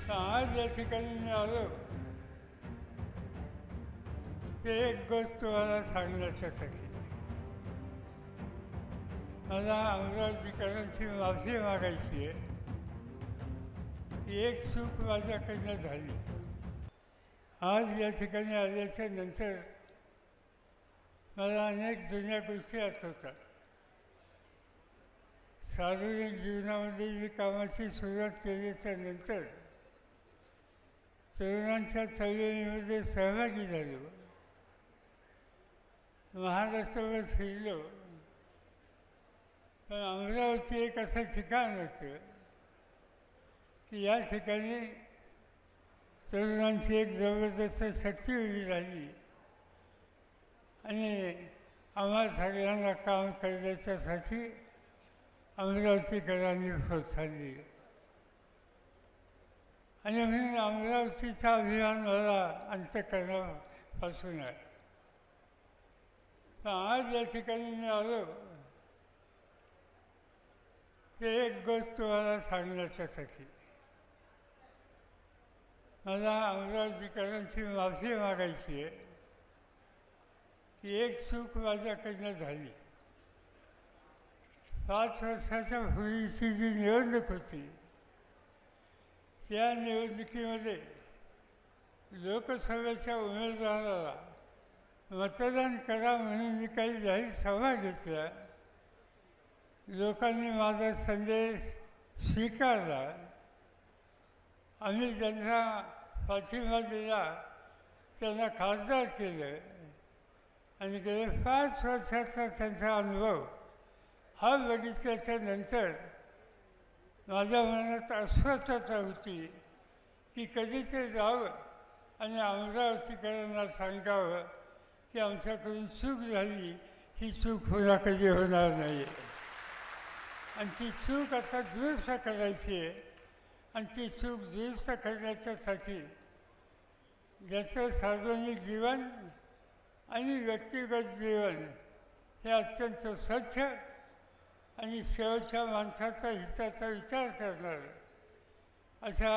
तर आज या ठिकाणी मी आलो ते एक गोष्ट तुम्हाला सांगण्याच्यासाठी. मला अमरावतीकरांची माफी मागायची आहे की एक चूक माझ्याकडनं झाली. आज या ठिकाणी आल्याच्या नंतर मला अनेक जुन्या गोष्टी आठवतात. सार्वजनिक जीवनामध्ये मी कामाची सुरुवात केल्याच्या नंतर तरुणांच्या चळवळीमध्ये सहभागी झालो, महाराष्ट्रावर फिरलो. पण अमरावती एक असं ठिकाण होतं की या ठिकाणी तरुणांची एक जबरदस्त शक्ती उभी राहिली आणि आम्हा सगळ्यांना काम करण्याच्यासाठी अमरावतीकरांनी प्रोत्साहन दिलं. आणि म्हणून अमरावतीचा अभिमान मला अंतःकरणापासून आहे. पण आज या ठिकाणी मी आलो ते एक गोष्ट तुम्हाला सांगण्याच्यासाठी. मला अमरावतीकरांची माफी मागायची आहे की एक चूक माझ्याकडनं झाली. 5 वर्षाच्या पूर्वीची जी निवडणूक होती त्या निवडणुकीमध्ये लोकसभेच्या उमेदवाराला मतदान करा म्हणून मी काही जाहीर सभा घेतल्या. लोकांनी माझा संदेश स्वीकारला. आम्ही ज्यांना पाठिंबा दिला त्यांना खासदार केलं आणि गेले 5 वर्षाचा त्यांचा अनुभव हा बघितल्याच्या नंतर माझ्या मनात अस्वस्थता होती की कधीतरी जावं आणि अमरावतीकरांना सांगावं की आमच्याकडून चूक झाली, ही चूक पुन्हा कधी होणार नाही आणि ती चूक आता दुरुस्त करायची आहे. आणि ती चूक दुरुस्त करण्याच्यासाठी ज्याचं सार्वजनिक जीवन आणि व्यक्तिगत जीवन हे अत्यंत स्वच्छ आणि शेवटच्या माणसाचा हिताचा विचार करणार अशा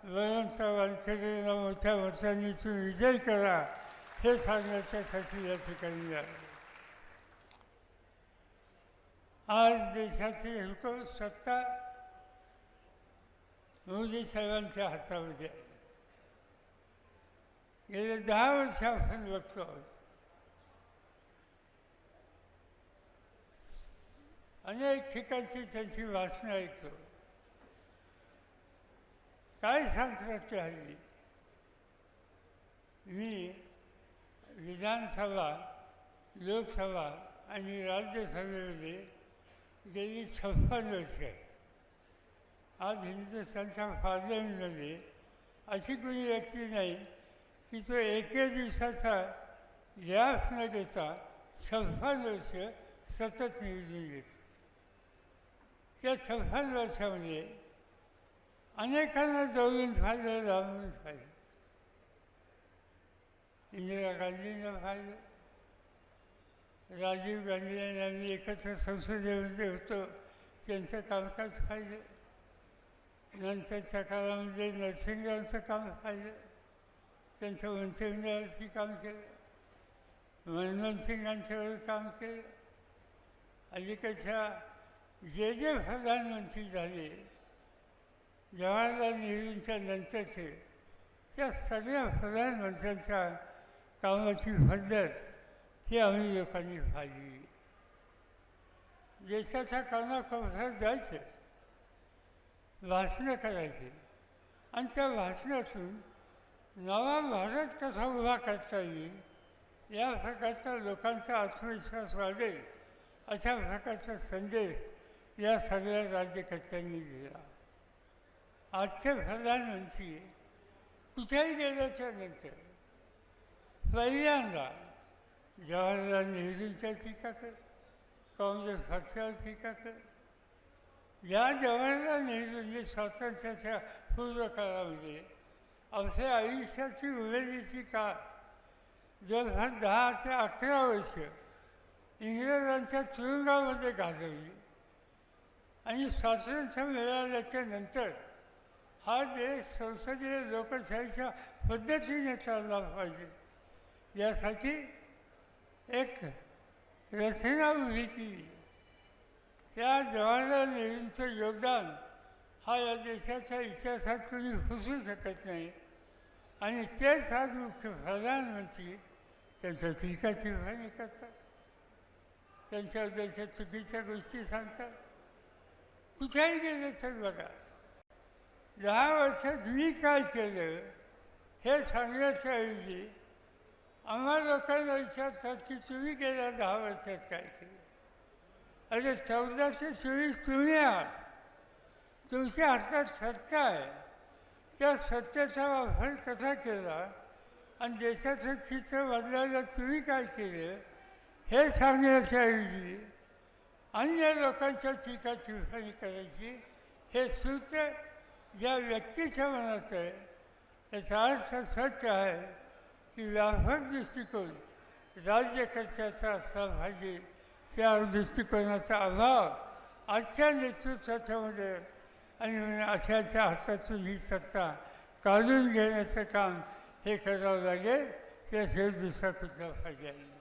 बळवंत वानखेडेंना मोठ्या मतांनी तुम्ही विजय करा हे सांगण्याच्यासाठी या ठिकाणी आलो. आज देशाची हुकूम सत्ता मोदी साहेबांच्या हातामध्ये आहे. गेले 10 वर्ष आपण बघतो आहोत. अनेक ठिकाणची त्यांची भाषणं ऐकतो. काय सांगतात ते हल्ली? मी विधानसभा, लोकसभा आणि राज्यसभेमध्ये गेली 56 वर्ष आहे. आज हिंदुस्थानच्या पार्लमेंटमध्ये अशी कोणी व्यक्ती नाही की तो एके दिवसाचा गॅप न घेता 56 वर्ष सतत निवडून येतो. त्या 56 वर्षामध्ये अनेकांना जवळून पाहिलं, लांबून पाहिलं. इंदिरा गांधींना पाहिलं, राजीव गांधी आणि आम्ही एकत्र संसदेमध्ये होतो, त्यांचं कामकाज पाहिलं. नंतरच्या काळामध्ये नरसिंगरावांचं काम पाहिलं, त्यांचं मंत्रिमंडळावरती काम केलं, मनमोहन सिंगांच्यावर काम केलं. अलीकडच्या जे प्रधानमंत्री झाले, जवाहरलाल नेहरूंच्या नंतरचे, त्या सगळ्या प्रधानमंत्र्यांच्या कामाची पद्धत ही आम्ही लोकांनी पाहिली. देशाच्या कानाकोपऱ्यात जायचं, भाषणं करायची आणि त्या भाषणातून नवा भारत कसा उभा करता येईल या प्रकारचा लोकांचा आत्मविश्वास वाढेल अशा प्रकारचा संदेश या सगळ्या राज्यकर्त्यांनी दिला. आजचे प्रधानमंत्री कुठेही गेल्याच्या नंतर पहिल्यांदा जवाहरलाल नेहरूंच्या टीका कर, काँग्रेस पक्षावर टीका कर. या जवाहरलाल नेहरूंनी स्वातंत्र्याच्या पूर्वकाळामध्ये आपल्या आयुष्याची उमेदीची काळ जवळपास 10 ते 11 वर्ष इंग्रजांच्या तुरुंगामध्ये घालवली आणि स्वातंत्र्य मिळाल्याच्या नंतर हा देश संसदीय लोकशाहीच्या पद्धतीने चालला पाहिजे यासाठी एक रचना उभी केली. त्या जवाहरलाल नेहरूंचं योगदान हा या देशाच्या इतिहासात कोणी विसरू शकत नाही. आणि तेच आज मुख्य प्रधानमंत्री त्यांच्या टीकाटिप्पणी करतात, त्यांच्याबद्दलच्या चुकीच्या गोष्टी सांगतात. कुठेही गेलं तर बघा, 10 वर्षात मी काय केलं हे सांगण्याच्या ऐवजी आम्हा लोकांना विचारतात की तुम्ही गेल्या 10 वर्षात काय केलं. अरे 14 ते 24 तुम्ही आहात, तुमच्या हातात सत्ता आहे. त्या सत्तेचा वापर कसा केला आणि देशाचं चित्र बदलायला तुम्ही काय केलं हे सांगण्याच्या ऐवजी अन्य लोकांच्या टीका टिप्पणी करायची, हे सूत्र ज्या व्यक्तीच्या मनात आहे याचा अर्थ सत्य आहे की व्यापक दृष्टिकोन राज्यकर्त्याचा असला पाहिजे. त्या दृष्टिकोनाचा अभाव आजच्या नेतृत्वाच्यामध्ये आणि अशाच्या हातातून ही सत्ता काढून घेण्याचं काम हे करावं लागेल. त्याशिवाय दुसरा कुठला पर्याय नाही.